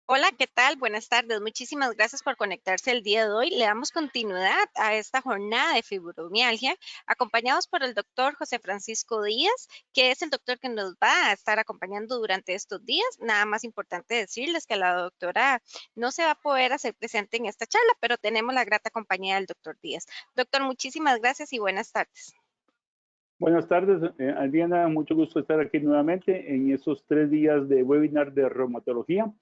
Hola, ¿qué tal? Buenas tardes. Muchísimas gracias por conectarse el día de hoy. Le damos continuidad a esta jornada de fibromialgia, acompañados por el doctor José Francisco Díaz, que es el doctor que nos va a estar acompañando durante estos días. Nada más importante decirles que la doctora no se va a poder hacer presente en esta charla, pero tenemos la grata compañía del doctor Díaz. Doctor, muchísimas gracias y buenas tardes. Buenas tardes, Adriana. Mucho gusto estar aquí nuevamente en esos 3 días de webinar de reumatología.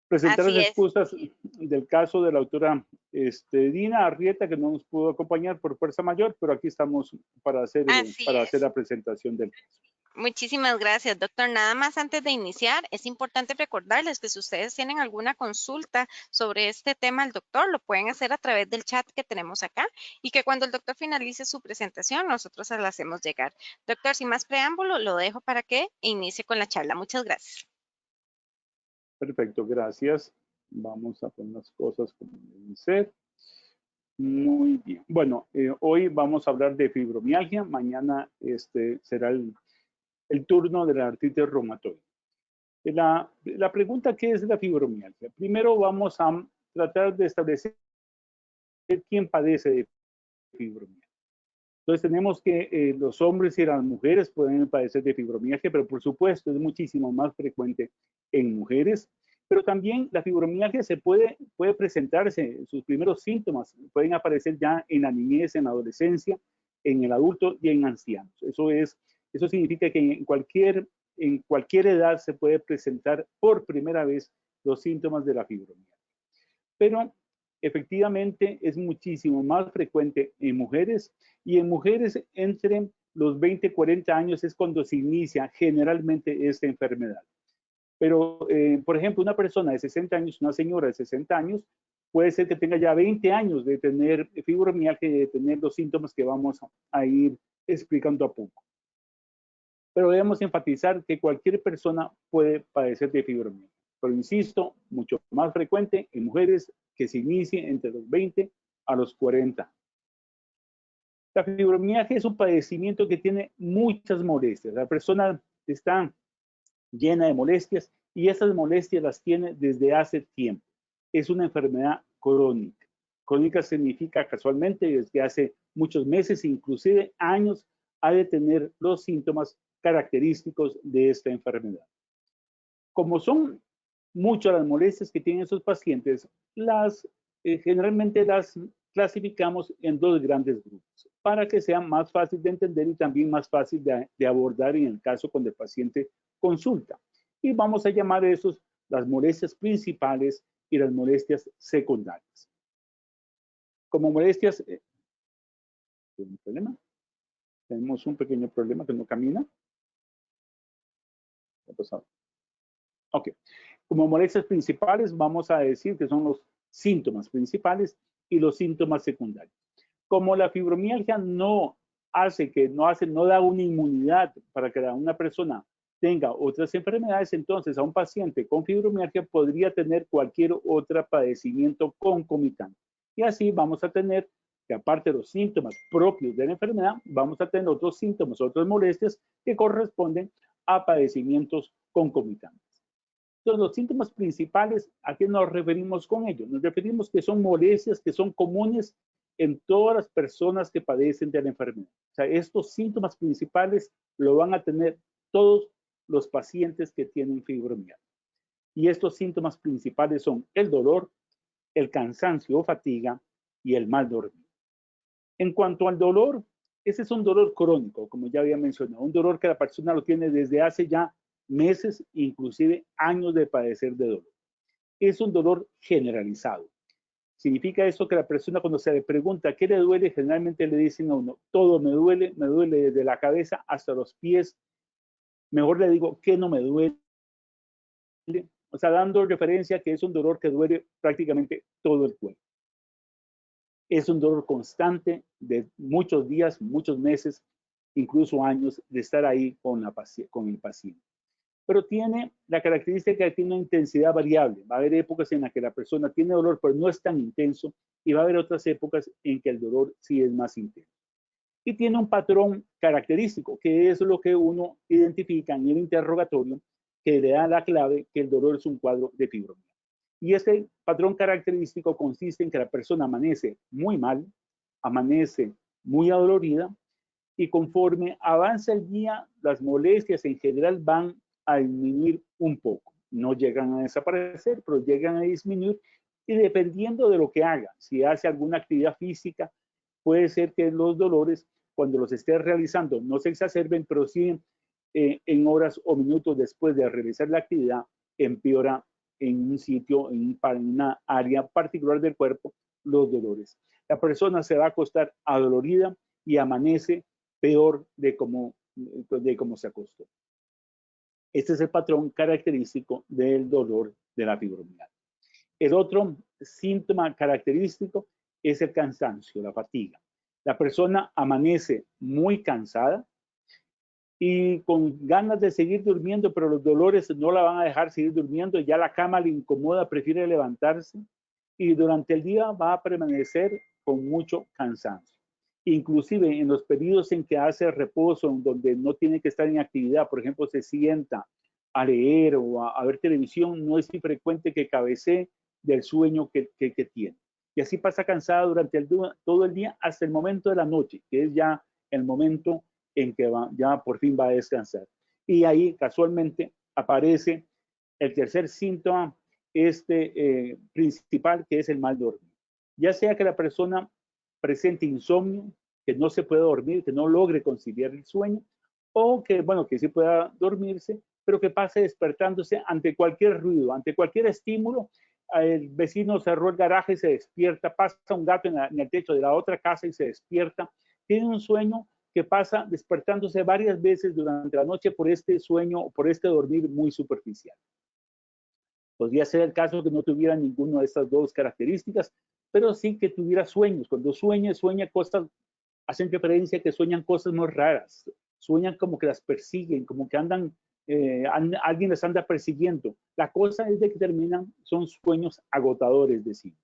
Presentar las Así es. excusas del caso de la autora Dina Arrieta, que no nos pudo acompañar por fuerza mayor, pero aquí estamos para hacer, Así es. la presentación del caso. Muchísimas gracias, doctor. Nada más antes de iniciar, es importante recordarles que si ustedes tienen alguna consulta sobre este tema al doctor, lo pueden hacer a través del chat que tenemos acá y que cuando el doctor finalice su presentación, nosotros se la hacemos llegar. Doctor, sin más preámbulo, lo dejo para que inicie con la charla. Muchas gracias. Perfecto, gracias. Vamos a poner las cosas como deben ser. Muy bien. Bueno, hoy vamos a hablar de fibromialgia. Mañana será el turno de la artritis reumatoide. La pregunta, ¿qué es la fibromialgia? Primero vamos a tratar de establecer quién padece de fibromialgia. Entonces tenemos que los hombres y las mujeres pueden padecer de fibromialgia, pero por supuesto es muchísimo más frecuente en mujeres. Pero también la fibromialgia puede presentarse, sus primeros síntomas pueden aparecer ya en la niñez, en la adolescencia, en el adulto y en ancianos. Eso significa que en cualquier edad se puede presentar por primera vez los síntomas de la fibromialgia. Pero efectivamente es muchísimo más frecuente en mujeres, y en mujeres entre los 20 y 40 años es cuando se inicia generalmente esta enfermedad. Pero, por ejemplo, una persona de 60 años, una señora de 60 años, puede ser que tenga ya 20 años de tener fibromialgia y de tener los síntomas que vamos a ir explicando a poco. Pero debemos enfatizar que cualquier persona puede padecer de fibromialgia. Pero insisto, mucho más frecuente en mujeres, que se inicie entre los 20 a los 40. La fibromialgia es un padecimiento que tiene muchas molestias. La persona está llena de molestias y esas molestias las tiene desde hace tiempo. Es una enfermedad crónica. Crónica significa casualmente desde hace muchos meses, inclusive años, ha de tener los síntomas característicos de esta enfermedad. Como son muchas las molestias que tienen esos pacientes, generalmente las clasificamos en dos grandes grupos para que sea más fácil de entender y también más fácil de abordar en el caso cuando el paciente consulta. Y vamos a llamar a esos las molestias principales y las molestias secundarias. Como molestias, ¿un problema? Tenemos un pequeño problema que no camina. ¿Qué ha pasado? Ok. Como molestias principales, vamos a decir que son los síntomas principales y los síntomas secundarios. Como la fibromialgia no da una inmunidad para que una persona tenga otras enfermedades, entonces a un paciente con fibromialgia podría tener cualquier otro padecimiento concomitante. Y así vamos a tener que, aparte de los síntomas propios de la enfermedad, vamos a tener otros síntomas, otras molestias que corresponden a padecimientos concomitantes. Entonces, los síntomas principales, ¿a qué nos referimos con ello? Nos referimos que son molestias que son comunes en todas las personas que padecen de la enfermedad. O sea, estos síntomas principales lo van a tener todos los pacientes que tienen fibromialgia. Y estos síntomas principales son el dolor, el cansancio o fatiga y el mal dormir. En cuanto al dolor, ese es un dolor crónico, como ya había mencionado, un dolor que la persona lo tiene desde hace ya meses, inclusive años de padecer de dolor. Es un dolor generalizado. Significa eso que la persona, cuando se le pregunta qué le duele, generalmente le dicen a uno, todo me duele desde la cabeza hasta los pies. Mejor le digo, ¿qué no me duele? O sea, dando referencia a que es un dolor que duele prácticamente todo el cuerpo. Es un dolor constante de muchos días, muchos meses, incluso años de estar ahí con el paciente. Pero tiene la característica que tiene una intensidad variable. Va a haber épocas en las que la persona tiene dolor, pero no es tan intenso, y va a haber otras épocas en que el dolor sí es más intenso. Y tiene un patrón característico, que es lo que uno identifica en el interrogatorio, que le da la clave que el dolor es un cuadro de fibromialgia. Y este patrón característico consiste en que la persona amanece muy mal, amanece muy adolorida, y conforme avanza el día, las molestias en general van a disminuir un poco. No llegan a desaparecer, pero llegan a disminuir, y dependiendo de lo que haga, si hace alguna actividad física, puede ser que los dolores, cuando los esté realizando, no se exacerben, pero sí en horas o minutos después de realizar la actividad, empeora en un sitio, en una área particular del cuerpo, los dolores. La persona se va a acostar adolorida y amanece peor de cómo se acostó. Este es el patrón característico del dolor de la fibromialgia. El otro síntoma característico es el cansancio, la fatiga. La persona amanece muy cansada y con ganas de seguir durmiendo, pero los dolores no la van a dejar seguir durmiendo, ya la cama le incomoda, prefiere levantarse y durante el día va a permanecer con mucho cansancio. Inclusive en los periodos en que hace reposo, en donde no tiene que estar en actividad, por ejemplo, se sienta a leer o a ver televisión, no es infrecuente que cabecee del sueño que tiene. Y así pasa cansada durante todo el día hasta el momento de la noche, que es ya el momento en que ya por fin va a descansar. Y ahí casualmente aparece el tercer síntoma principal, que es el mal dormir. Ya sea que la persona presente insomnio, que no se pueda dormir, que no logre conciliar el sueño, o que, bueno, que sí pueda dormirse, pero que pase despertándose ante cualquier ruido, ante cualquier estímulo. El vecino cerró el garaje y se despierta, pasa un gato en el techo de la otra casa y se despierta. Tiene un sueño que pasa despertándose varias veces durante la noche por este sueño, por este dormir muy superficial. Podría ser el caso que no tuviera ninguna de estas dos características, pero sí que tuviera sueños. Cuando sueña cosas, hacen referencia que sueñan cosas muy raras, sueñan como que las persiguen, como que alguien les anda persiguiendo. La cosa es de que son sueños agotadores, decimos.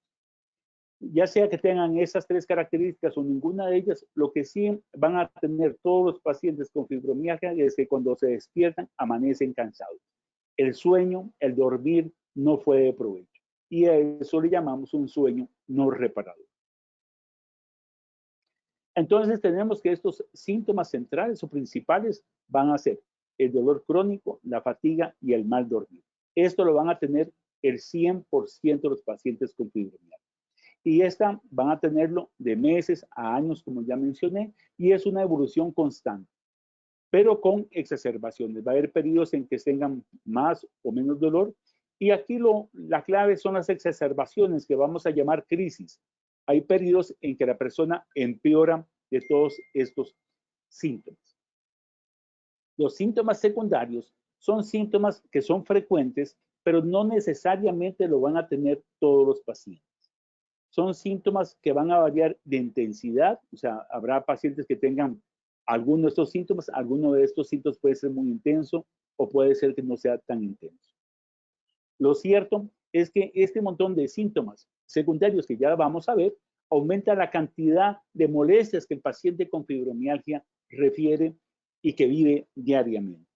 Ya sea que tengan esas tres características o ninguna de ellas, lo que sí van a tener todos los pacientes con fibromialgia es que cuando se despiertan amanecen cansados. El sueño, el dormir, no fue de provecho. Y a eso le llamamos un sueño no reparador. Entonces tenemos que estos síntomas centrales o principales van a ser el dolor crónico, la fatiga y el mal dormir. Esto lo van a tener el 100% de los pacientes con fibromialgia. Y esta van a tenerlo de meses a años, como ya mencioné, y es una evolución constante, pero con exacerbaciones. Va a haber periodos en que tengan más o menos dolor, y aquí la clave son las exacerbaciones que vamos a llamar crisis. Hay periodos en que la persona empeora de todos estos síntomas. Los síntomas secundarios son síntomas que son frecuentes, pero no necesariamente lo van a tener todos los pacientes. Son síntomas que van a variar de intensidad, o sea, habrá pacientes que tengan alguno de estos síntomas, alguno de estos síntomas puede ser muy intenso o puede ser que no sea tan intenso. Lo cierto es que este montón de síntomas secundarios que ya vamos a ver aumenta la cantidad de molestias que el paciente con fibromialgia refiere y que vive diariamente.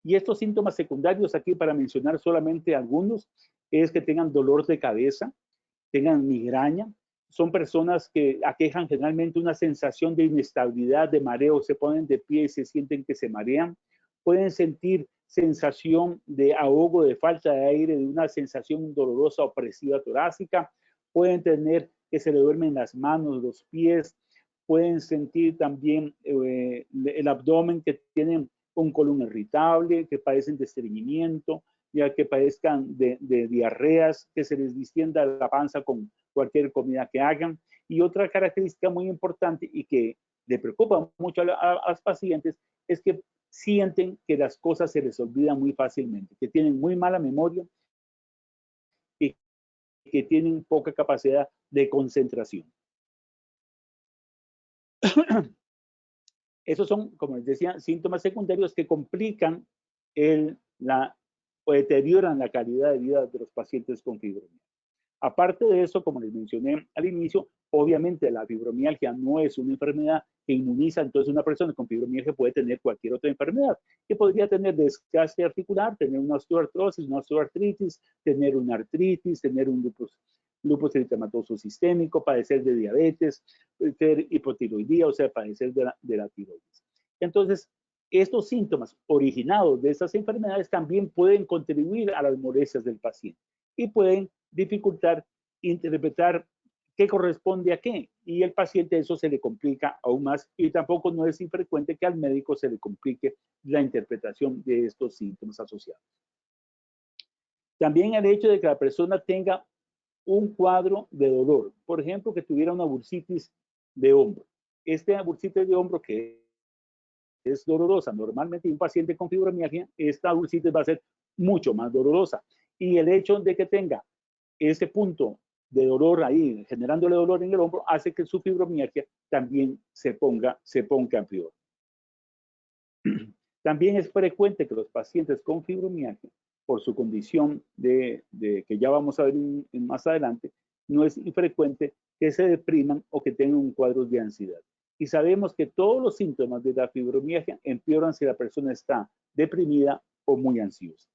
Y estos síntomas secundarios, aquí para mencionar solamente algunos, es que tengan dolor de cabeza, tengan migraña. Son personas que aquejan generalmente una sensación de inestabilidad, de mareo, se ponen de pie y se sienten que se marean. Pueden sentir sensación de ahogo, de falta de aire, de una sensación dolorosa, opresiva torácica. Pueden tener que se le duermen las manos, los pies. Pueden sentir también el abdomen, que tienen un colon irritable, que padecen de estreñimiento, ya que padezcan de diarreas, que se les distienda la panza con cualquier comida que hagan. Y otra característica muy importante y que le preocupa mucho a los pacientes es que sienten que las cosas se les olvidan muy fácilmente, que tienen muy mala memoria y que tienen poca capacidad de concentración. Esos son, como les decía, síntomas secundarios que complican o deterioran la calidad de vida de los pacientes con fibromialgia. Aparte de eso, como les mencioné al inicio, obviamente la fibromialgia no es una enfermedad que inmuniza, entonces una persona con fibromialgia puede tener cualquier otra enfermedad, que podría tener desgaste articular, tener una osteoartrosis, una osteoartritis, tener una artritis, tener un lupus eritematoso sistémico, padecer de diabetes, tener hipotiroidía, o sea, padecer de la tiroides. Entonces, estos síntomas originados de estas enfermedades también pueden contribuir a las molestias del paciente y pueden dificultar interpretar qué corresponde a qué. Y el paciente eso se le complica aún más y tampoco no es infrecuente que al médico se le complique la interpretación de estos síntomas asociados. También el hecho de que la persona tenga un cuadro de dolor, por ejemplo, que tuviera una bursitis de hombro. Esta bursitis de hombro que es dolorosa, normalmente un paciente con fibromialgia, esta bursitis va a ser mucho más dolorosa. Y el hecho de que tenga ese punto de dolor ahí, generándole dolor en el hombro, hace que su fibromialgia también se ponga peor. También es frecuente que los pacientes con fibromialgia, por su condición de que ya vamos a ver más adelante, no es infrecuente que se depriman o que tengan un cuadro de ansiedad. Y sabemos que todos los síntomas de la fibromialgia empeoran si la persona está deprimida o muy ansiosa.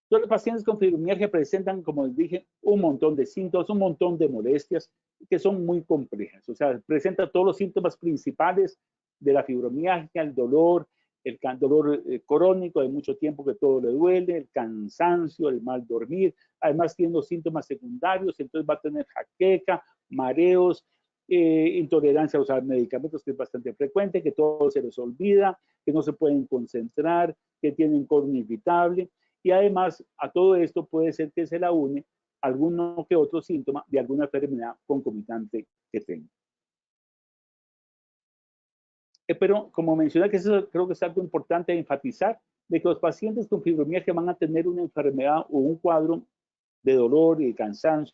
Los pacientes con fibromialgia presentan, como les dije, un montón de síntomas, un montón de molestias que son muy complejas. O sea, presenta todos los síntomas principales de la fibromialgia, el dolor crónico de mucho tiempo que todo le duele, el cansancio, el mal dormir. Además, tiene los síntomas secundarios, entonces va a tener jaqueca, mareos, intolerancia a usar medicamentos, que es bastante frecuente, que todo se les olvida, que no se pueden concentrar, que tienen colon irritable. Y además, a todo esto puede ser que se la une alguno que otro síntoma de alguna enfermedad concomitante que tenga. Pero como mencioné, que eso creo que es algo importante enfatizar, de que los pacientes con fibromialgia van a tener una enfermedad o un cuadro de dolor y de cansancio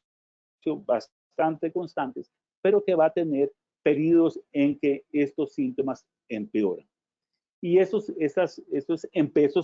bastante constantes, pero que va a tener periodos en que estos síntomas empeoran. Y esos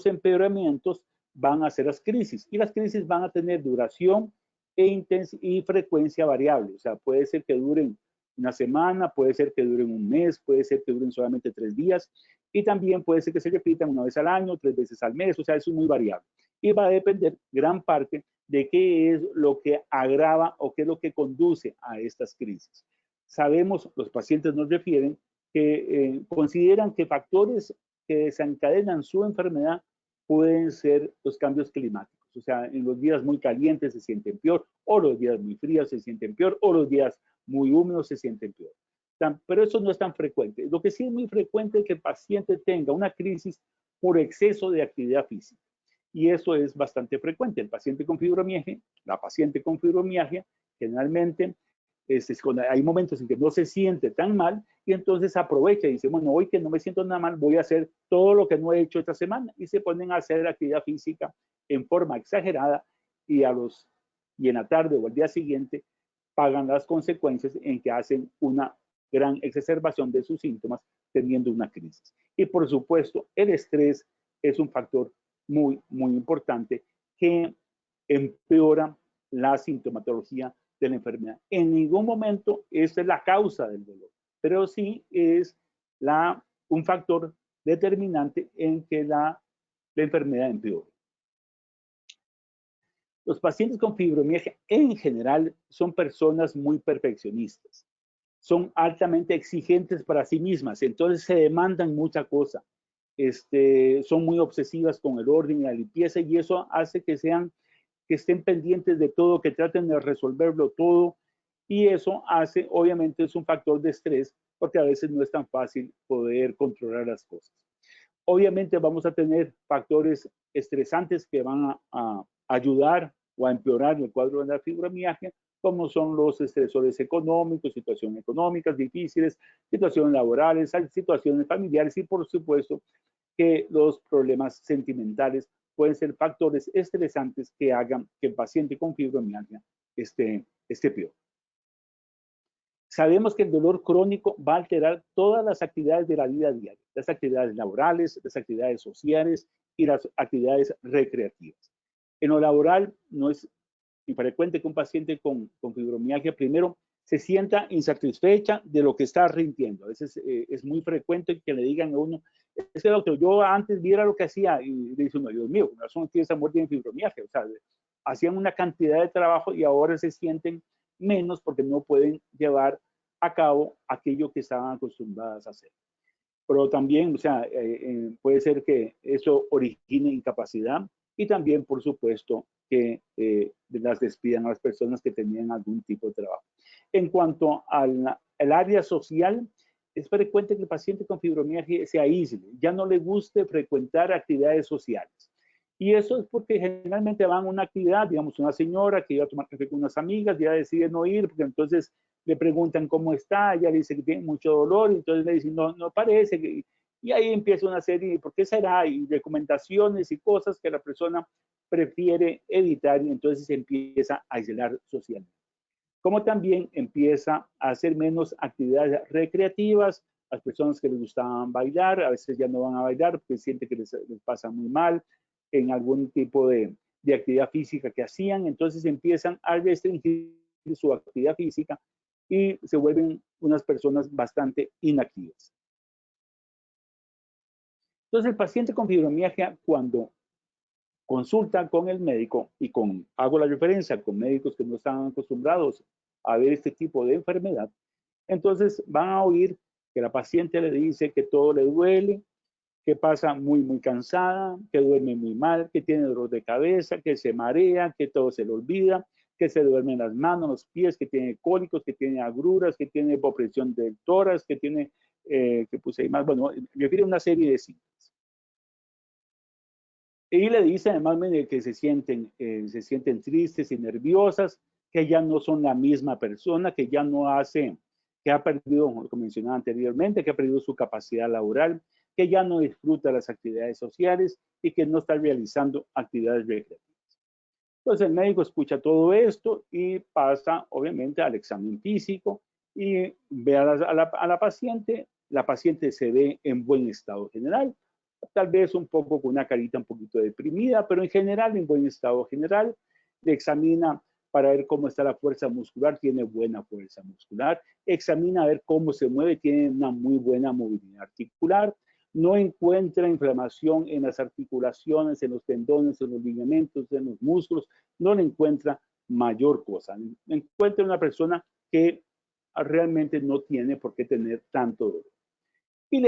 empeoramientos van a ser las crisis. Y las crisis van a tener duración y frecuencia variable. O sea, puede ser que duren una semana, puede ser que duren un mes, puede ser que duren solamente 3 días. Y también puede ser que se repitan una vez al año, 3 veces al mes. O sea, eso es muy variable. Y va a depender gran parte de qué es lo que agrava o qué es lo que conduce a estas crisis. Sabemos, los pacientes nos refieren que consideran que factores que desencadenan su enfermedad pueden ser los cambios climáticos. O sea, en los días muy calientes se sienten peor, o los días muy fríos se sienten peor, o los días muy húmedos se sienten peor. Pero eso no es tan frecuente. Lo que sí es muy frecuente es que el paciente tenga una crisis por exceso de actividad física. Y eso es bastante frecuente. El paciente con fibromialgia, la paciente con fibromialgia, generalmente hay momentos en que no se siente tan mal y entonces aprovecha y dice, bueno, hoy que no me siento nada mal, voy a hacer todo lo que no he hecho esta semana, y se ponen a hacer actividad física en forma exagerada y en la tarde o al día siguiente pagan las consecuencias en que hacen una gran exacerbación de sus síntomas teniendo una crisis. Y por supuesto, el estrés es un factor muy, muy importante que empeora la sintomatología de la enfermedad. En ningún momento esta es la causa del dolor, pero sí es un factor determinante en que la enfermedad empeore. Los pacientes con fibromialgia en general son personas muy perfeccionistas, son altamente exigentes para sí mismas, entonces se demandan mucha cosa, son muy obsesivas con el orden y la limpieza, y eso hace que estén pendientes de todo, que traten de resolverlo todo, y eso hace, obviamente, es un factor de estrés, porque a veces no es tan fácil poder controlar las cosas. Obviamente vamos a tener factores estresantes que van a ayudar o a empeorar el cuadro de la fibromialgia, como son los estresores económicos, situaciones económicas difíciles, situaciones laborales, situaciones familiares y por supuesto que los problemas sentimentales pueden ser factores estresantes que hagan que el paciente con fibromialgia esté peor. Sabemos que el dolor crónico va a alterar todas las actividades de la vida diaria, las actividades laborales, las actividades sociales y las actividades recreativas. En lo laboral no es frecuente que un paciente con fibromialgia primero se sienta insatisfecha de lo que está rindiendo. A veces es muy frecuente que le digan a uno, es que doctor, yo antes viera lo que hacía y le dice uno, Dios mío, con razón tiene esa muerte en fibromialgia. O sea, hacían una cantidad de trabajo y ahora se sienten menos porque no pueden llevar a cabo aquello que estaban acostumbradas a hacer. Pero también, o sea, puede ser que eso origine incapacidad y también, por supuesto, que las despidan a las personas que tenían algún tipo de trabajo. En cuanto al área social, es frecuente que el paciente con fibromialgia se aísle, ya no le guste frecuentar actividades sociales. Y eso es porque generalmente van a una actividad, digamos, una señora que iba a tomar café con unas amigas, ya decide no ir, porque entonces le preguntan cómo está, ella dice que tiene mucho dolor, entonces le dicen, no, no parece, y ahí empieza una serie de por qué será, y recomendaciones y cosas que la persona prefiere evitar, y entonces se empieza a aislar socialmente. Como también empieza a hacer menos actividades recreativas, las personas que les gustaban bailar, a veces ya no van a bailar porque sienten que les pasa muy mal en algún tipo de actividad física que hacían, entonces empiezan a restringir su actividad física y se vuelven unas personas bastante inactivas. Entonces el paciente con fibromialgia, cuando consulta con el médico y hago la referencia con médicos que no están acostumbrados a ver este tipo de enfermedad, entonces van a oír que la paciente le dice que todo le duele, que pasa muy, muy cansada, que duerme muy mal, que tiene dolor de cabeza, que se marea, que todo se le olvida, que se duermen las manos, los pies, que tiene cólicos, que tiene agruras, que tiene hipopresión del tórax, que tiene, que puse ahí más, bueno, refiere a una serie de síntomas. Y le dice además que se sienten tristes y nerviosas, que ya no son la misma persona, que ya no hace, que ha perdido, como mencionaba anteriormente, que ha perdido su capacidad laboral, que ya no disfruta las actividades sociales y que no está realizando actividades recreativas. Entonces el médico escucha todo esto y pasa obviamente al examen físico y ve a la paciente. La paciente se ve en buen estado general, tal vez un poco con una carita un poquito deprimida, pero en general en buen estado general. Le examina para ver cómo está la fuerza muscular, tiene buena fuerza muscular, examina a ver cómo se mueve, tiene una muy buena movilidad articular, no encuentra inflamación en las articulaciones, en los tendones, en los ligamentos, en los músculos, no le encuentra mayor cosa. Encuentra una persona que realmente no tiene por qué tener tanto dolor. Y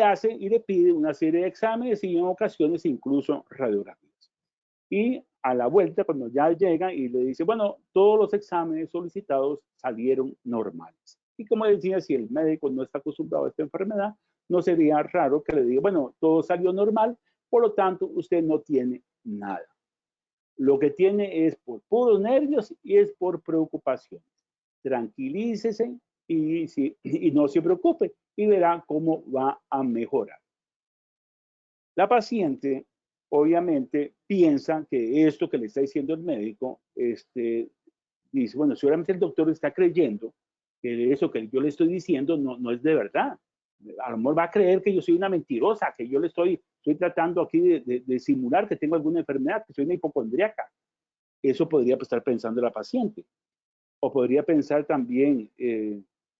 le pide una serie de exámenes y en ocasiones incluso radiografías. Y a la vuelta, cuando ya llega y le dice, bueno, todos los exámenes solicitados salieron normales. Y como decía, si el médico no está acostumbrado a esta enfermedad, no sería raro que le diga, bueno, todo salió normal, por lo tanto, usted no tiene nada. Lo que tiene es por puros nervios y es por preocupación. Tranquilícese y no se preocupe y verá cómo va a mejorar. La paciente obviamente piensa que esto que le está diciendo el médico, dice, bueno, seguramente el doctor está creyendo que eso que yo le estoy diciendo no es de verdad. A lo mejor va a creer que yo soy una mentirosa, que yo le estoy tratando aquí de simular que tengo alguna enfermedad, que soy una hipocondríaca. Eso podría estar pensando la paciente. O podría pensar también,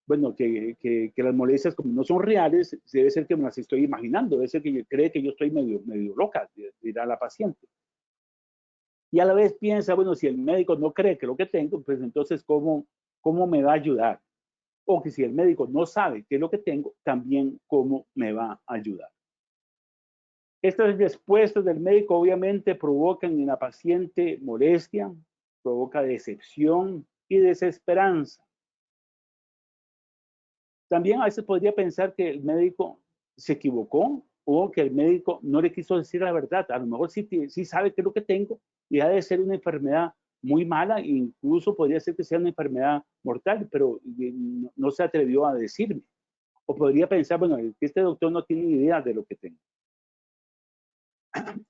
bueno, que las molestias como no son reales, debe ser que me las estoy imaginando, debe ser que cree que yo estoy medio loca, dirá la paciente. Y a la vez piensa, bueno, si el médico no cree que lo que tengo, pues entonces, ¿cómo me va a ayudar? O que si el médico no sabe qué es lo que tengo, también cómo me va a ayudar. Estas respuestas del médico obviamente provocan en la paciente molestia, provoca decepción y desesperanza. También a veces podría pensar que el médico se equivocó o que el médico no le quiso decir la verdad. A lo mejor sí sabe qué es lo que tengo y ha de ser una enfermedad muy mala, e incluso podría ser que sea una enfermedad mortal, pero no se atrevió a decirme. O podría pensar, bueno, que este doctor no tiene idea de lo que tengo.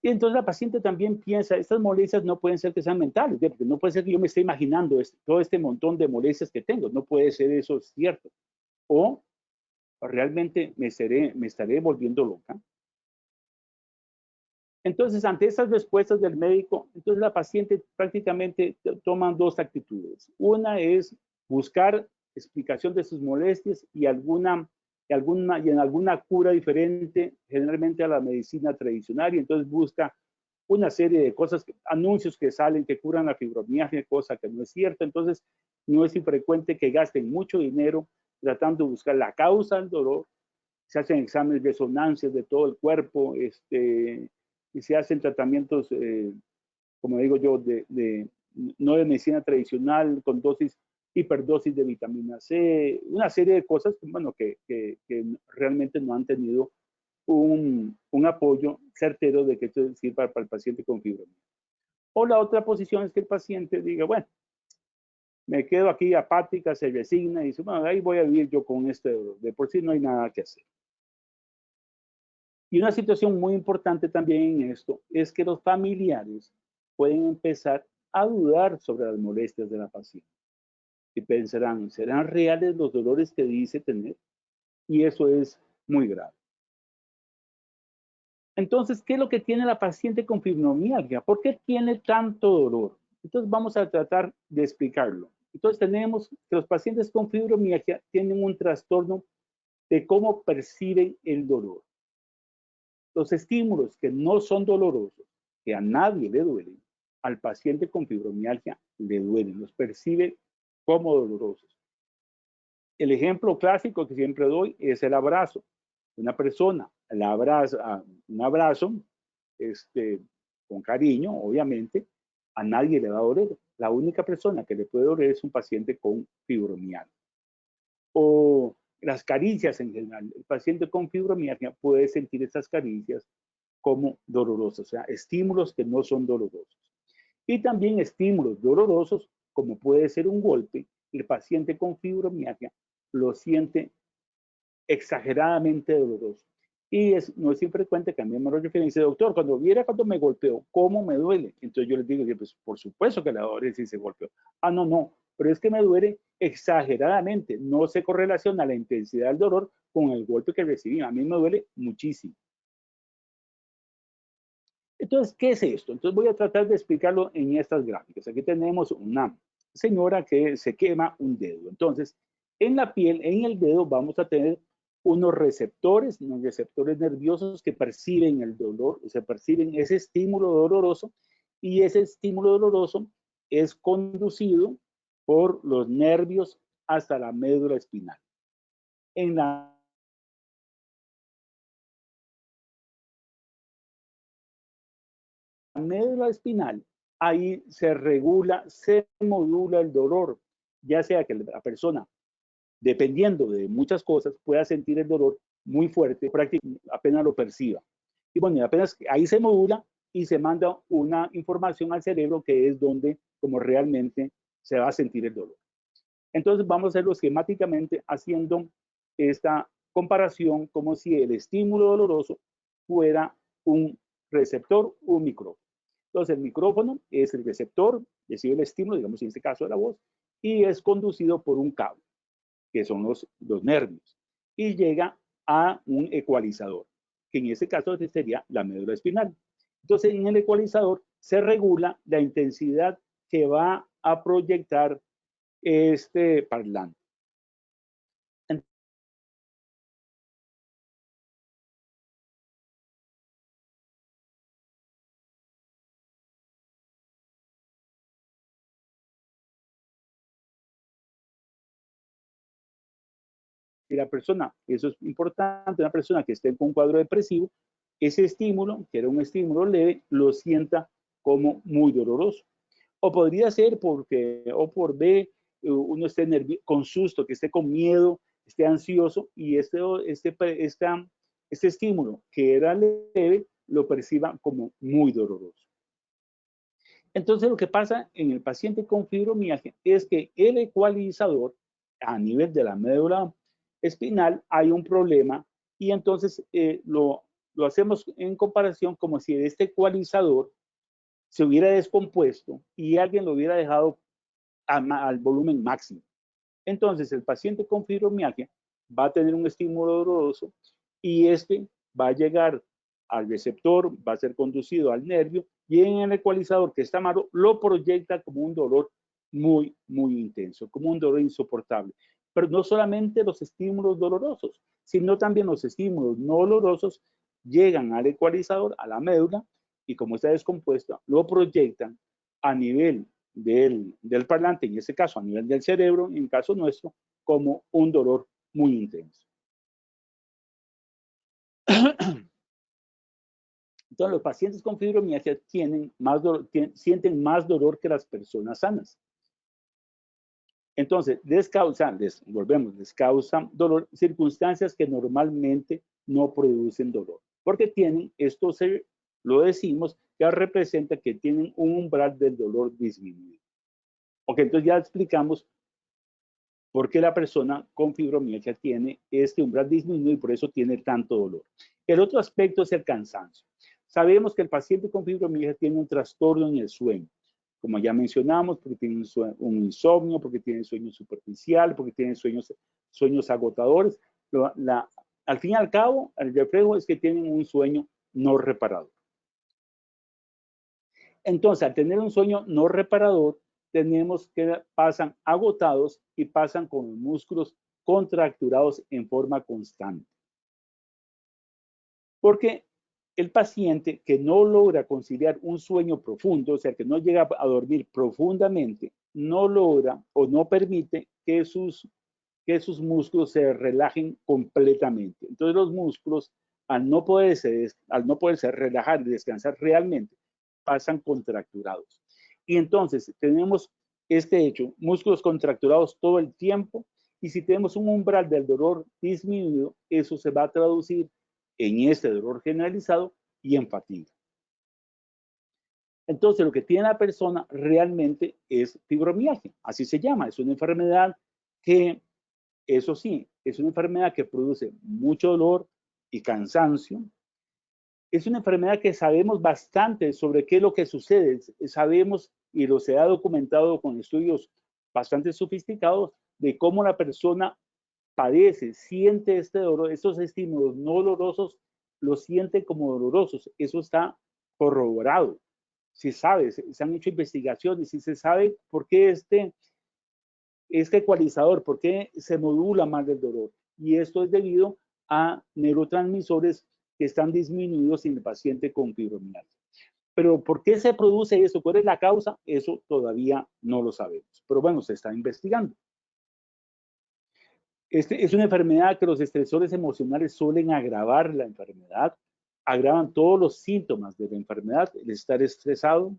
Y entonces la paciente también piensa, estas molestias no pueden ser que sean mentales, porque no puede ser que yo me esté imaginando todo este montón de molestias que tengo, no puede ser eso cierto. O realmente me estaré volviendo loca. Entonces, ante estas respuestas del médico, entonces la paciente prácticamente toma dos actitudes. Una es buscar explicación de sus molestias y en alguna cura diferente, generalmente a la medicina tradicional, y entonces busca una serie de cosas, anuncios que salen que curan la fibromialgia, cosa que no es cierta. Entonces, no es infrecuente que gasten mucho dinero tratando de buscar la causa del dolor. Se hacen exámenes de resonancia de todo el cuerpo, y se hacen tratamientos, como digo yo, no de medicina tradicional, con hiperdosis de vitamina C, una serie de cosas, bueno, que realmente no han tenido un apoyo certero de que esto sirva para el paciente con fibromialgia. O la otra posición es que el paciente diga, bueno, me quedo aquí apática, se resigna y dice, bueno, ahí voy a vivir yo con este dolor. De por sí no hay nada que hacer. Y una situación muy importante también en esto es que los familiares pueden empezar a dudar sobre las molestias de la paciente. Y pensarán, ¿serán reales los dolores que dice tener? Y eso es muy grave. Entonces, ¿qué es lo que tiene la paciente con fibromialgia? ¿Por qué tiene tanto dolor? Entonces, vamos a tratar de explicarlo. Entonces, tenemos que los pacientes con fibromialgia tienen un trastorno de cómo perciben el dolor. Los estímulos que no son dolorosos, que a nadie le duelen, al paciente con fibromialgia le duelen, los percibe como dolorosos. El ejemplo clásico que siempre doy es el abrazo. Una persona la abraza, un abrazo con cariño, obviamente, a nadie le va a doler. La única persona que le puede doler es un paciente con fibromialgia. O las caricias en general. El paciente con fibromialgia puede sentir esas caricias como dolorosos, o sea, estímulos que no son dolorosos. Y también estímulos dolorosos, como puede ser un golpe, el paciente con fibromialgia lo siente exageradamente doloroso. Y no es infrecuente que a mí me lo refieren y dice, doctor, cuando me golpeó, ¿cómo me duele? Entonces yo les digo, pues por supuesto que le duele si se golpeó. Ah, no, pero es que me duele exageradamente. No se correlaciona la intensidad del dolor con el golpe que recibí. A mí me duele muchísimo. Entonces, ¿qué es esto? Entonces voy a tratar de explicarlo en estas gráficas. Aquí tenemos una señora que se quema un dedo. Entonces, en la piel, en el dedo, vamos a tener unos receptores nerviosos que perciben el dolor, o sea, perciben ese estímulo doloroso, y ese estímulo doloroso es conducido por los nervios hasta la médula espinal. En la médula espinal, ahí se regula, se modula el dolor, ya sea que la persona, dependiendo de muchas cosas, pueda sentir el dolor muy fuerte, prácticamente apenas lo perciba. Y bueno, apenas ahí se modula y se manda una información al cerebro que es donde como realmente se va a sentir el dolor. Entonces vamos a hacerlo esquemáticamente haciendo esta comparación como si el estímulo doloroso fuera un receptor, un micrófono. Entonces el micrófono es el receptor, recibe el estímulo, digamos en este caso de la voz, y es conducido por un cable, que son los nervios, y llega a un ecualizador, que en este caso sería la médula espinal. Entonces en el ecualizador se regula la intensidad que va a proyectar este parlante. Si la persona, eso es importante, una persona que esté con un cuadro depresivo, ese estímulo, que era un estímulo leve, lo sienta como muy doloroso. O podría ser porque, o por B, uno esté con susto, que esté con miedo, esté ansioso, y este estímulo, que era leve, lo perciba como muy doloroso. Entonces, lo que pasa en el paciente con fibromialgia es que el ecualizador, a nivel de la médula espinal, hay un problema, y entonces lo hacemos en comparación como si este ecualizador se hubiera descompuesto y alguien lo hubiera dejado al volumen máximo. Entonces, el paciente con fibromialgia va a tener un estímulo doloroso, y este va a llegar al receptor, va a ser conducido al nervio y en el ecualizador que está malo lo proyecta como un dolor muy, muy intenso, como un dolor insoportable. Pero no solamente los estímulos dolorosos, sino también los estímulos no dolorosos llegan al ecualizador, a la médula, y como está descompuesta, lo proyectan a nivel del parlante, en este caso a nivel del cerebro, en caso nuestro, como un dolor muy intenso. Entonces, los pacientes con fibromialgia sienten más dolor que las personas sanas. Entonces, les causan dolor circunstancias que normalmente no producen dolor, porque tienen, lo decimos, que representa que tienen un umbral del dolor disminuido. Ok, entonces ya explicamos por qué la persona con fibromialgia tiene este umbral disminuido y por eso tiene tanto dolor. El otro aspecto es el cansancio. Sabemos que el paciente con fibromialgia tiene un trastorno en el sueño, como ya mencionamos, porque tiene un insomnio, porque tiene sueño superficial, porque tiene sueños agotadores. Al fin y al cabo, el reflejo es que tienen un sueño no reparador. Entonces, al tener un sueño no reparador, tenemos que pasan agotados y pasan con los músculos contracturados en forma constante. Porque el paciente que no logra conciliar un sueño profundo, o sea, que no llega a dormir profundamente, no logra o no permite que sus músculos se relajen completamente. Entonces los músculos, al no poderse relajar y descansar realmente, pasan contracturados. Y entonces tenemos este hecho, músculos contracturados todo el tiempo, y si tenemos un umbral del dolor disminuido, eso se va a traducir en este dolor generalizado y en fatiga. Entonces, lo que tiene la persona realmente es fibromialgia, así se llama, es una enfermedad que, eso sí, es una enfermedad que produce mucho dolor y cansancio. Es una enfermedad que sabemos bastante sobre qué es lo que sucede. Sabemos y lo se ha documentado con estudios bastante sofisticados de cómo la persona padece, siente este dolor, estos estímulos no dolorosos, los siente como dolorosos. Eso está corroborado. Se sabe, se han hecho investigaciones y se sabe por qué este ecualizador, por qué se modula más el dolor. Y esto es debido a neurotransmisores que están disminuidos en el paciente con fibromialgia. Pero ¿por qué se produce eso? ¿Cuál es la causa? Eso todavía no lo sabemos. Pero bueno, se está investigando. Es una enfermedad que los estresores emocionales suelen agravar la enfermedad, agravan todos los síntomas de la enfermedad, el estar estresado.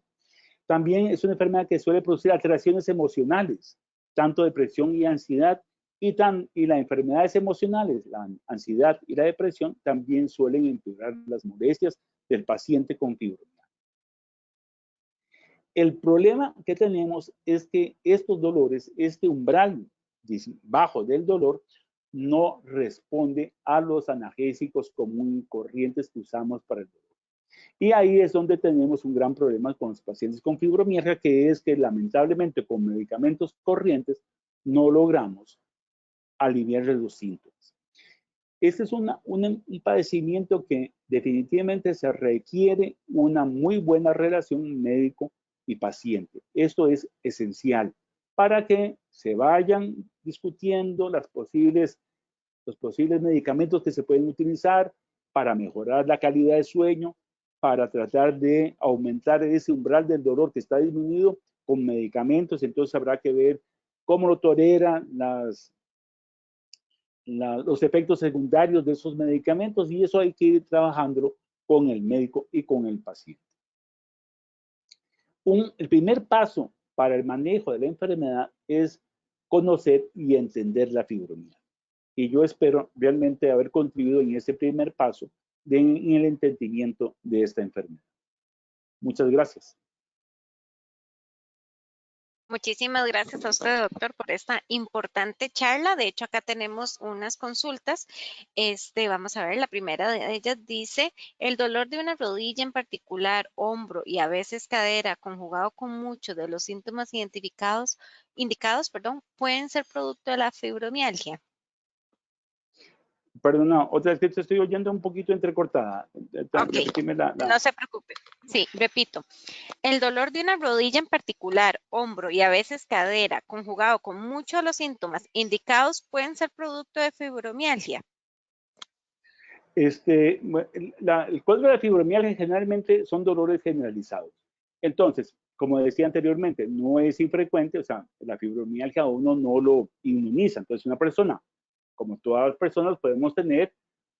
También es una enfermedad que suele producir alteraciones emocionales, tanto depresión y ansiedad, y las enfermedades emocionales, la ansiedad y la depresión, también suelen empeorar las molestias del paciente con fibromialgia. El problema que tenemos es que estos dolores, este umbral bajo del dolor, no responde a los analgésicos comunes y corrientes que usamos para el dolor. Y ahí es donde tenemos un gran problema con los pacientes con fibromialgia, que es que lamentablemente con medicamentos corrientes no logramos aliviar los síntomas. Este es un padecimiento que definitivamente se requiere una muy buena relación médico y paciente. Esto es esencial para que se vayan discutiendo los posibles medicamentos que se pueden utilizar para mejorar la calidad de sueño, para tratar de aumentar ese umbral del dolor que está disminuido con medicamentos. Entonces habrá que ver cómo lo toleran los efectos secundarios de esos medicamentos, y eso hay que ir trabajándolo con el médico y con el paciente. El primer paso para el manejo de la enfermedad es conocer y entender la fibromialgia. Y yo espero realmente haber contribuido en ese primer paso en el entendimiento de esta enfermedad. Muchas gracias. Muchísimas gracias a usted, doctor, por esta importante charla. De hecho, acá tenemos unas consultas. Vamos a ver, la primera de ellas dice, el dolor de una rodilla en particular, hombro y a veces cadera, conjugado con muchos de los síntomas indicados, pueden ser producto de la fibromialgia. Perdona, otra vez que te estoy oyendo un poquito entrecortada. Ok, Repíteme no se preocupe. Sí, repito. El dolor de una rodilla en particular, hombro y a veces cadera, conjugado con muchos de los síntomas indicados, pueden ser producto de fibromialgia. El cuadro de la fibromialgia generalmente son dolores generalizados. Entonces, como decía anteriormente, no es infrecuente, o sea, la fibromialgia uno no lo inmuniza. Entonces, una persona, como todas las personas, podemos tener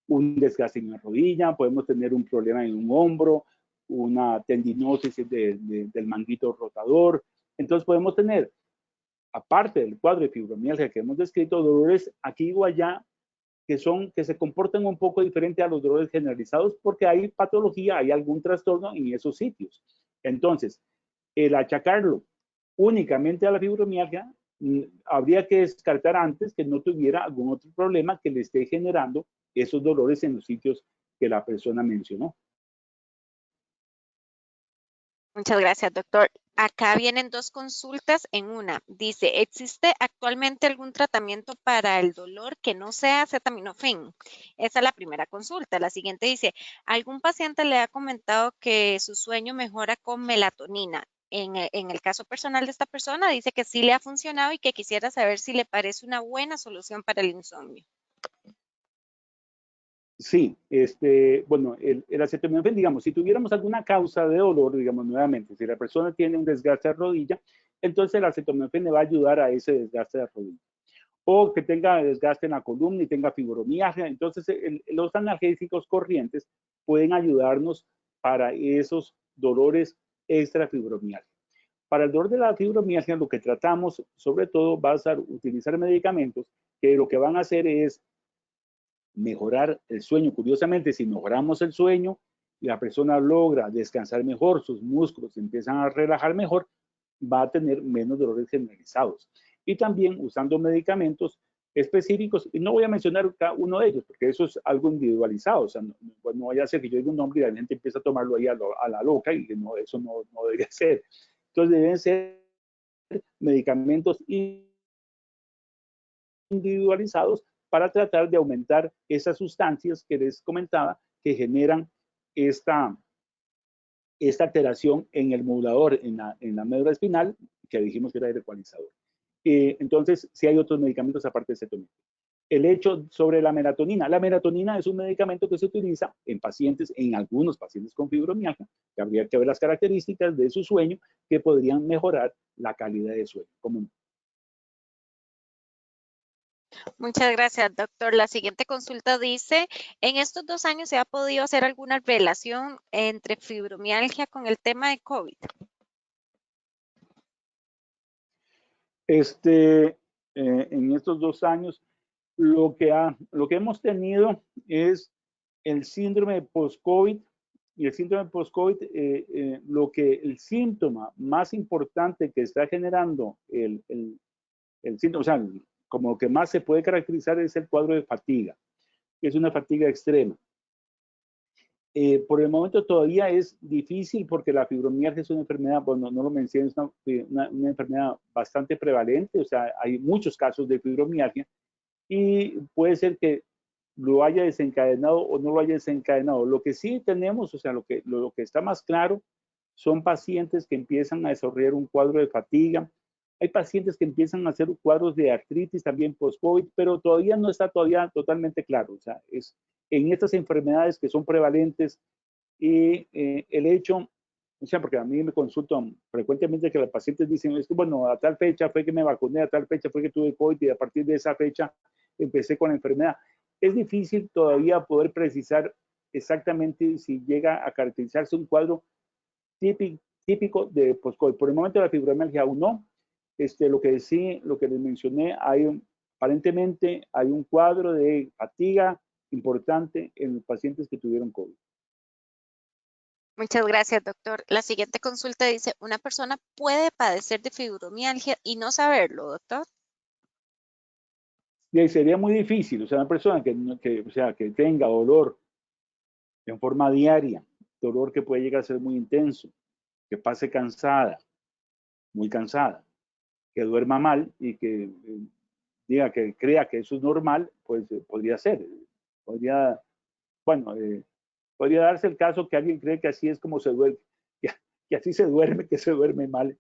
un desgaste en la rodilla, podemos tener un problema en un hombro, una tendinosis del manguito rotador. Entonces, podemos tener, aparte del cuadro de fibromialgia que hemos descrito, dolores aquí o allá que se comportan un poco diferente a los dolores generalizados porque hay patología, hay algún trastorno en esos sitios. Entonces, el achacarlo únicamente a la fibromialgia, habría que descartar antes que no tuviera algún otro problema que le esté generando esos dolores en los sitios que la persona mencionó. Muchas gracias, doctor. Acá vienen dos consultas en una. Dice, ¿existe actualmente algún tratamiento para el dolor que no sea acetaminofén? Esa es la primera consulta. La siguiente dice, ¿algún paciente le ha comentado que su sueño mejora con melatonina? En el caso personal de esta persona, dice que sí le ha funcionado y que quisiera saber si le parece una buena solución para el insomnio. Sí, bueno, el acetaminofén, digamos, si tuviéramos alguna causa de dolor, digamos, nuevamente, si la persona tiene un desgaste de rodilla, entonces el acetaminofén le va a ayudar a ese desgaste de rodilla. O que tenga desgaste en la columna y tenga fibromialgia, entonces los analgésicos corrientes pueden ayudarnos para esos dolores extra fibromialgia. Para el dolor de la fibromialgia, lo que tratamos, sobre todo, va a ser utilizar medicamentos que lo que van a hacer es mejorar el sueño. Curiosamente, si mejoramos el sueño y la persona logra descansar mejor, sus músculos se empiezan a relajar mejor, va a tener menos dolores generalizados. Y también usando medicamentos específicos, y no voy a mencionar cada uno de ellos, porque eso es algo individualizado, o sea, no vaya a ser que yo diga un nombre y la gente empieza a tomarlo ahí a la loca, y no, eso no debería ser. Entonces deben ser medicamentos individualizados para tratar de aumentar esas sustancias que les comentaba que generan esta, esta alteración en el modulador, en la médula espinal, que dijimos que era el ecualizador. Entonces, sí hay otros medicamentos aparte de cetometría. El hecho sobre la melatonina es un medicamento que se utiliza en pacientes, en algunos pacientes con fibromialgia, que habría que ver las características de su sueño que podrían mejorar la calidad de sueño. Como Muchas gracias, doctor. La siguiente consulta dice, ¿en estos 2 años se ha podido hacer alguna relación entre fibromialgia con el tema de COVID? En estos 2 años, lo que hemos tenido es el síndrome post-COVID, y el síndrome post-COVID, el síntoma más importante que está generando el síntoma, o sea, como que más se puede caracterizar es el cuadro de fatiga, que es una fatiga extrema. Por el momento todavía es difícil porque la fibromialgia es una enfermedad, bueno, no lo mencioné, es una enfermedad bastante prevalente, o sea, hay muchos casos de fibromialgia y puede ser que lo haya desencadenado o no lo haya desencadenado. Lo que sí tenemos, o sea, lo que está más claro son pacientes que empiezan a desarrollar un cuadro de fatiga. Hay pacientes que empiezan a hacer cuadros de artritis también post-COVID, pero todavía no está todavía totalmente claro. O sea, es en estas enfermedades que son prevalentes y el hecho, o sea, porque a mí me consultan frecuentemente que los pacientes dicen, es que bueno, a tal fecha fue que me vacuné, a tal fecha fue que tuve COVID y a partir de esa fecha empecé con la enfermedad. Es difícil todavía poder precisar exactamente si llega a caracterizarse un cuadro típico de post-COVID. Por el momento la fibromialgia aún no. Lo que sí, lo que les mencioné, aparentemente hay un cuadro de fatiga importante en los pacientes que tuvieron COVID. Muchas gracias, doctor. La siguiente consulta dice, ¿una persona puede padecer de fibromialgia y no saberlo, doctor? Y ahí sería muy difícil, o sea, una persona o sea, que tenga dolor en forma diaria, dolor que puede llegar a ser muy intenso, que pase cansada, muy cansada, que duerma mal y que diga que crea que eso es normal, pues podría ser. bueno, podría darse el caso que alguien cree que así es como se duerme, que así se duerme, que se duerme mal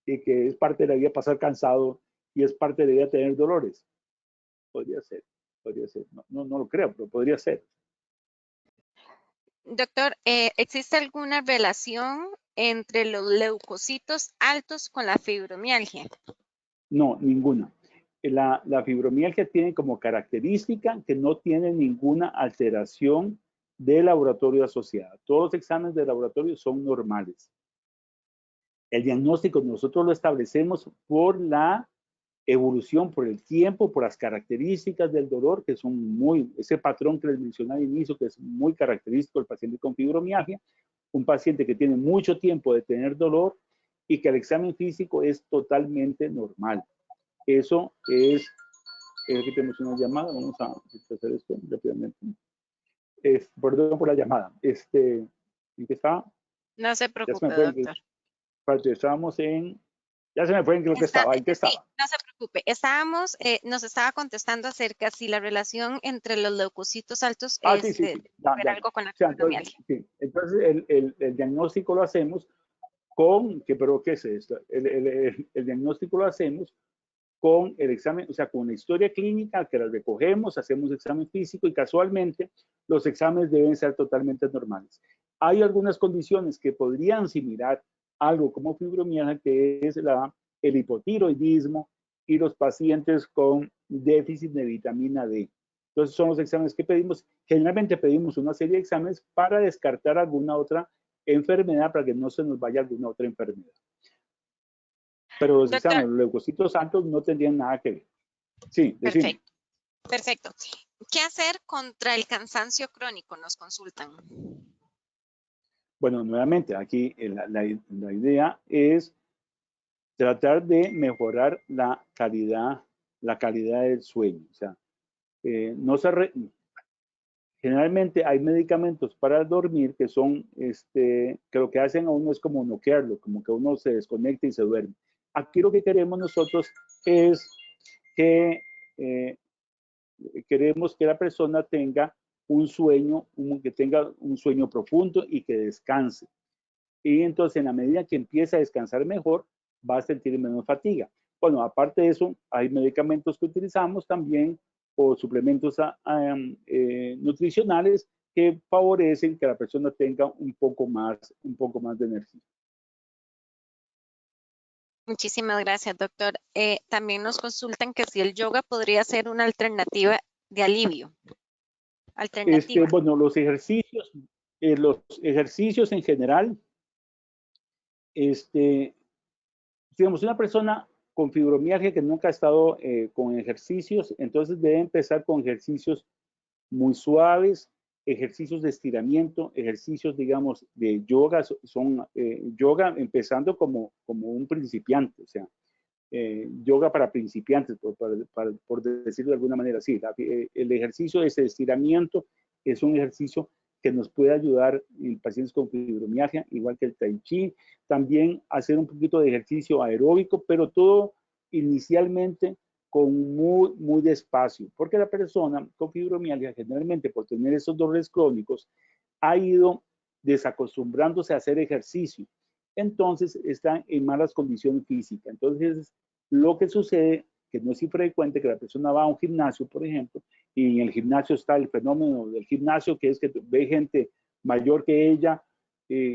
y que es parte de la vida pasar cansado y es parte de la vida tener dolores. Podría ser. No lo creo, pero podría ser. Doctor, ¿existe alguna relación entre los leucocitos altos con la fibromialgia? No, ninguna. La fibromialgia tiene como característica que no tiene ninguna alteración de laboratorio asociada. Todos los exámenes de laboratorio son normales. El diagnóstico nosotros lo establecemos por la evolución, por el tiempo, por las características del dolor, que son ese patrón que les mencioné al inicio, que es muy característico del paciente con fibromialgia, un paciente que tiene mucho tiempo de tener dolor y que el examen físico es totalmente normal. Eso es, aquí tenemos una llamada, vamos a hacer esto rápidamente. Perdón por la llamada. ¿En qué estaba? No se Ya se me preocupe, fue. doctor. Estábamos en, ya se me fue en lo que estaba. ¿En qué Sí, estaba? no se preocupe. Nos estaba contestando acerca si la relación entre los leucocitos altos Sí, sí, sí. puede ver algo con la O sea, entonces, fibromialgia. sí. Entonces el diagnóstico lo hacemos con, ¿pero qué es esto? El diagnóstico lo hacemos con el examen, o sea, con la historia clínica que la recogemos, hacemos examen físico y casualmente los exámenes deben ser totalmente normales. Hay algunas condiciones que podrían similar algo como fibromialgia, que es el hipotiroidismo y los pacientes con déficit de vitamina D. Entonces son los exámenes que pedimos. Generalmente pedimos una serie de exámenes para descartar alguna otra enfermedad, para que no se nos vaya alguna otra enfermedad. Pero los Doctor, exámenes, los leucocitos altos no tendrían nada que ver. Sí, decime. perfecto, perfecto. ¿Qué hacer contra el cansancio crónico? Nos consultan. Bueno, nuevamente, aquí la idea es tratar de mejorar la calidad del sueño. O sea, no se generalmente hay medicamentos para dormir que son, que lo que hacen a uno es como noquearlo, como que uno se desconecta y se duerme. Aquí lo que queremos nosotros es que queremos que la persona tenga que tenga un sueño profundo y que descanse. Y entonces, en la medida que empieza a descansar mejor, va a sentir menos fatiga. Bueno, aparte de eso, hay medicamentos que utilizamos también o suplementos nutricionales que favorecen que la persona tenga un poco más de energía. Muchísimas gracias, doctor. También nos consultan que si el yoga podría ser una alternativa de alivio. Alternativa. Bueno, los ejercicios en general, digamos, una persona con fibromialgia que nunca ha estado con ejercicios, entonces debe empezar con ejercicios muy suaves, ejercicios de estiramiento, ejercicios, digamos, de yoga, son yoga empezando como un principiante, o sea, yoga para principiantes, por decirlo de alguna manera. Sí, el ejercicio de ese estiramiento es un ejercicio que nos puede ayudar en pacientes con fibromialgia, igual que el tai chi. También hacer un poquito de ejercicio aeróbico, pero todo inicialmente con muy despacio, porque la persona con fibromialgia generalmente por tener esos dolores crónicos ha ido desacostumbrándose a hacer ejercicio. Entonces están en malas condiciones físicas. Entonces lo que sucede, que no es infrecuente, que la persona va a un gimnasio, por ejemplo, y en el gimnasio está el fenómeno del gimnasio, que es que ve gente mayor que ella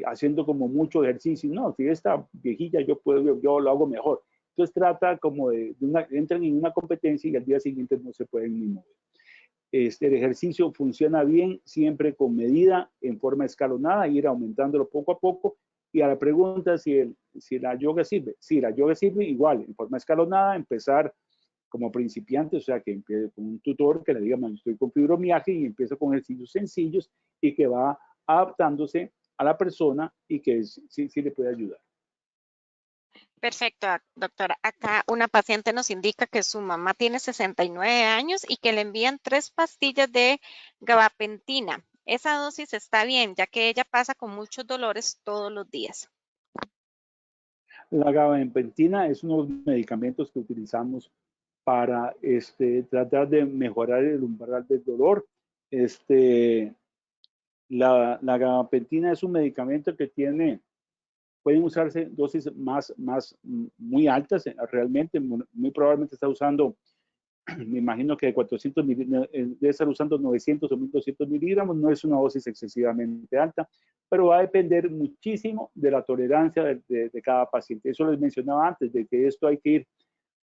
haciendo como mucho ejercicio. No, si esta viejilla yo lo hago mejor. Entonces trata como entran en una competencia y al día siguiente no se pueden ni mover. El ejercicio funciona bien siempre con medida, en forma escalonada, ir aumentándolo poco a poco. Y a la pregunta si la yoga sirve. Sí, la yoga sirve igual, en forma escalonada, empezar como principiante, o sea, que empiece con un tutor que le diga, man, estoy con fibromialgia y empieza con ejercicios sencillos y que va adaptándose a la persona y que sí le puede ayudar. Perfecto, doctora. Acá una paciente nos indica que su mamá tiene 69 años y que le envían 3 pastillas de gabapentina. Esa dosis está bien, ya que ella pasa con muchos dolores todos los días. La gabapentina es uno de los medicamentos que utilizamos para tratar de mejorar el umbral del dolor. La gabapentina es un medicamento que pueden usarse dosis muy altas, realmente, muy probablemente está usando, me imagino que de 400 miligramos, debe estar usando 900 o 1200 miligramos, no es una dosis excesivamente alta, pero va a depender muchísimo de la tolerancia de cada paciente. Eso les mencionaba antes, de que esto hay que ir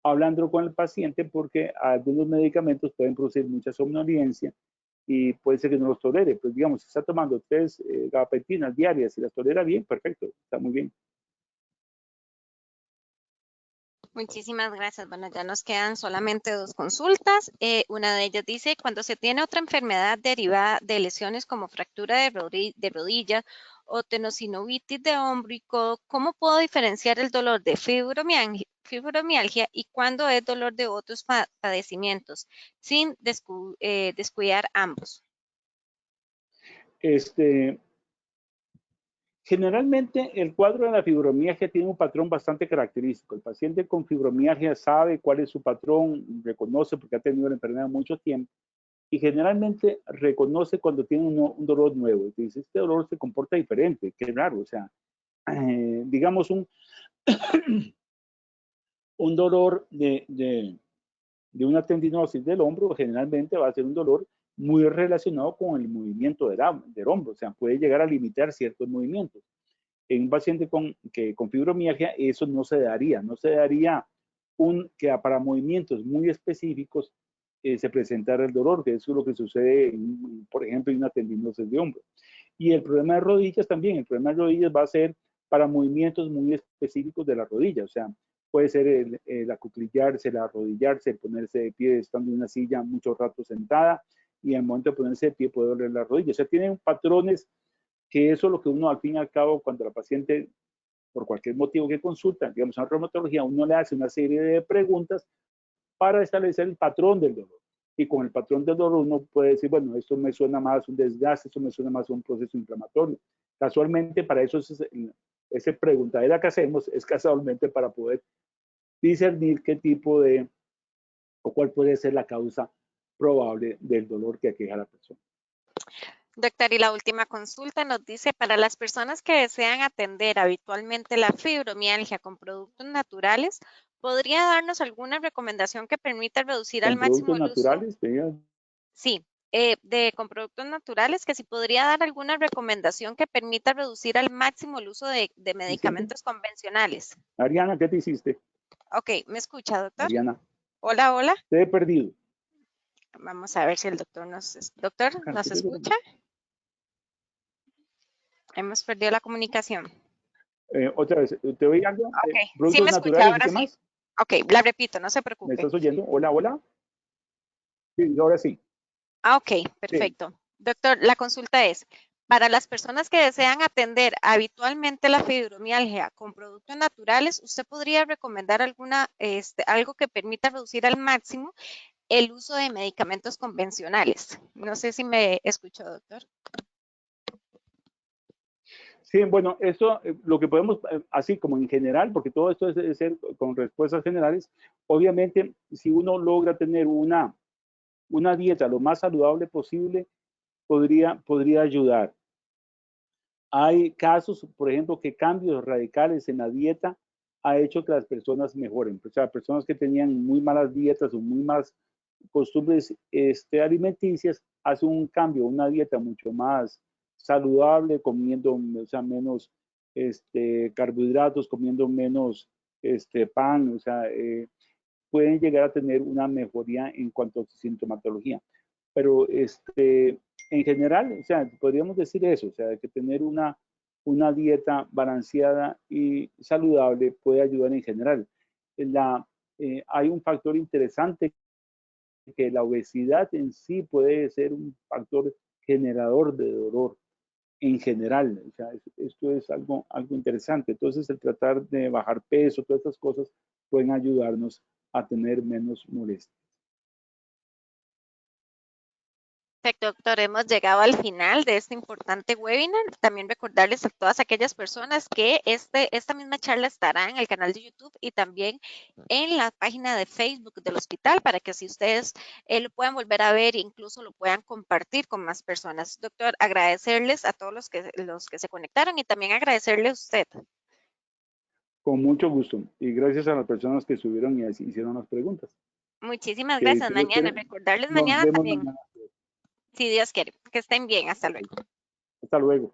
hablando con el paciente porque algunos medicamentos pueden producir mucha somnolencia y puede ser que no los tolere. Pues digamos, si está tomando 3 gabapentinas diarias y las tolera bien, perfecto, está muy bien. Muchísimas gracias. Bueno, ya nos quedan solamente 2 consultas. Una de ellas dice, cuando se tiene otra enfermedad derivada de lesiones como fractura de rodilla o tenosinovitis de hombro y codo, ¿cómo puedo diferenciar el dolor de fibromialgia y cuándo es dolor de otros padecimientos, sin descuidar ambos? Generalmente el cuadro de la fibromialgia tiene un patrón bastante característico. El paciente con fibromialgia sabe cuál es su patrón, reconoce porque ha tenido la enfermedad mucho tiempo y generalmente reconoce cuando tiene un dolor nuevo. Y dice, este dolor se comporta diferente, qué raro. O sea, digamos un dolor de una tendinosis del hombro generalmente va a ser un dolor muy relacionado con el movimiento del hombro. O sea, puede llegar a limitar ciertos movimientos. En un paciente con fibromialgia eso no se daría que para movimientos muy específicos se presentara el dolor, que eso es lo que sucede, por ejemplo, en una tendinosis de hombro. Y el problema de rodillas también, el problema de rodillas va a ser para movimientos muy específicos de la rodilla, o sea, puede ser el acuclillarse, el arrodillarse, el ponerse de pie estando en una silla mucho rato sentada y al momento de ponerse de pie puede doler la rodilla. O sea, tienen patrones que eso es lo que uno al fin y al cabo, cuando la paciente, por cualquier motivo que consulta, digamos, en reumatología, uno le hace una serie de preguntas para establecer el patrón del dolor. Y con el patrón del dolor uno puede decir, bueno, esto me suena más a un desgaste, esto me suena más a un proceso inflamatorio. Casualmente, para eso ese preguntadera que hacemos es casualmente para poder discernir qué tipo o cuál puede ser la causa probable del dolor que aqueja a la persona. Doctor, y la última consulta nos dice, para las personas que desean atender habitualmente la fibromialgia con productos naturales, ¿podría darnos alguna recomendación que permita reducir al Con máximo productos el uso? naturales, Sí, con productos naturales, que si podría dar alguna recomendación que permita reducir al máximo el uso de Vicente. medicamentos convencionales. Ariana, ¿qué te hiciste? Ok, ¿me escucha, doctor? Ariana, Hola, hola. te he perdido. Vamos a ver si el doctor nos escucha. Hemos perdido la comunicación. Otra vez, ¿te oí algo? Ok, sí Productos me escucha, naturales y ahora qué sí. más. Ok, la repito, no se ¿Me preocupe. estás oyendo? Hola, hola. Sí, ahora sí. Ok, Sí. perfecto. Doctor, la consulta es, para las personas que desean atender habitualmente la fibromialgia con productos naturales, ¿usted podría recomendar algo que permita reducir al máximo el uso de medicamentos convencionales? No sé si me escuchó, doctor. Sí, bueno, eso lo que podemos, así como en general, porque todo esto es ser con respuestas generales, obviamente, si uno logra tener una dieta lo más saludable posible, podría ayudar. Hay casos, por ejemplo, que cambios radicales en la dieta ha hecho que las personas mejoren. O sea, personas que tenían muy malas dietas o muy malas costumbres alimenticias, hacen un cambio, una dieta mucho más saludable, comiendo, o sea, menos carbohidratos, comiendo menos pan, o sea, pueden llegar a tener una mejoría en cuanto a su sintomatología. Pero en general, o sea, podríamos decir eso, o sea, que tener una dieta balanceada y saludable puede ayudar en general. Hay un factor interesante que la obesidad en sí puede ser un factor generador de dolor en general. O sea, esto es algo interesante. Entonces, el tratar de bajar peso, todas estas cosas pueden ayudarnos a tener menos molestias. Perfecto, doctor. Hemos llegado al final de este importante webinar. También recordarles a todas aquellas personas que esta misma charla estará en el canal de YouTube y también en la página de Facebook del hospital para que así ustedes lo puedan volver a ver e incluso lo puedan compartir con más personas. Doctor, agradecerles a todos los que se conectaron y también agradecerle a usted. Con mucho gusto. Y gracias a las personas que subieron y hicieron las preguntas. Muchísimas Que gracias. Mañana, disfruten. recordarles Nos mañana vemos también, mañana. si Dios quiere. Que estén bien. Hasta luego. Hasta luego.